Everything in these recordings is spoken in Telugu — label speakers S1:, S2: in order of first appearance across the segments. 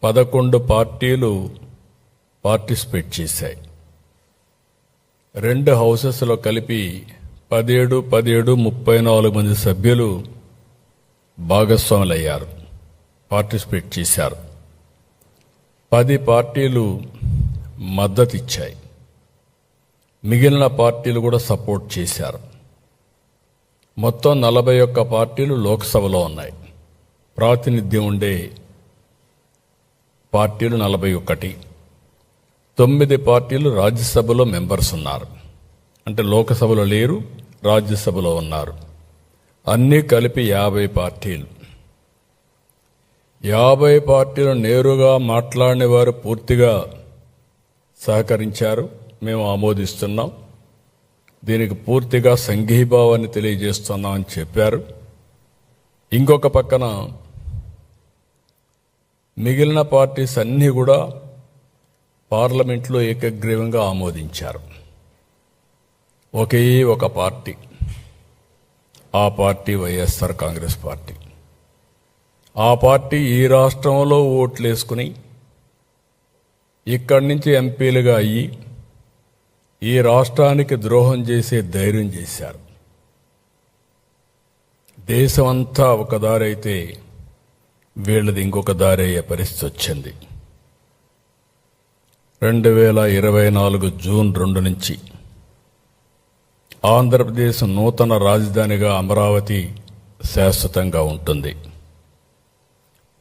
S1: 11 పార్టీలు పార్టిసిపేట్ చేశాయి. 2 హౌసెస్లో కలిపి 17 34 మంది సభ్యులు భాగస్వాములయ్యారు, పార్టిసిపేట్ చేశారు. 10 పార్టీలు మద్దతు ఇచ్చాయి, మిగిలిన పార్టీలు కూడా సపోర్ట్ చేశారు. మొత్తం 41 పార్టీలు లోక్సభలో ఉన్నాయి. ప్రాతినిధ్యం ఉండే పార్టీలు 41. 9 పార్టీలు రాజ్యసభలో మెంబర్స్ ఉన్నారు, అంటే లోకసభలో లేరు, రాజ్యసభలో ఉన్నారు. అన్నీ కలిపి 50 పార్టీలు. 50 పార్టీలు నేరుగా మాట్లాడిన వారు పూర్తిగా సహకరించారు. మేము ఆమోదిస్తున్నాం, దీనికి పూర్తిగా సంఘీభావాన్ని తెలియజేస్తున్నామని చెప్పారు. ఇంకొక పక్కన మిగిలిన పార్టీస్ అన్నీ కూడా పార్లమెంట్లో ఏకగ్రీవంగా ఆమోదించారు. ఒకే ఒక పార్టీ, ఆ పార్టీ వైఎస్ఆర్ కాంగ్రెస్ పార్టీ. ఆ పార్టీ ఈ రాష్ట్రంలో ఓట్లేసుకుని ఇక్కడి నుంచి ఎంపీలుగా అయ్యి ఈ రాష్ట్రానికి ద్రోహం చేసే ధైర్యం చేశారు. దేశమంతా ఒక దారి అయితే వీళ్ళది ఇంకొక దారి అయ్యే పరిస్థితి వచ్చింది. 2024 జూన్ 2 నుంచి ఆంధ్రప్రదేశ్ నూతన రాజధానిగా అమరావతి శాశ్వతంగా ఉంటుంది.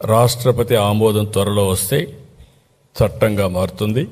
S1: రాష్ట్రపతి ఆమోదం త్వరలో వస్తే చట్టంగా మారుతుంది.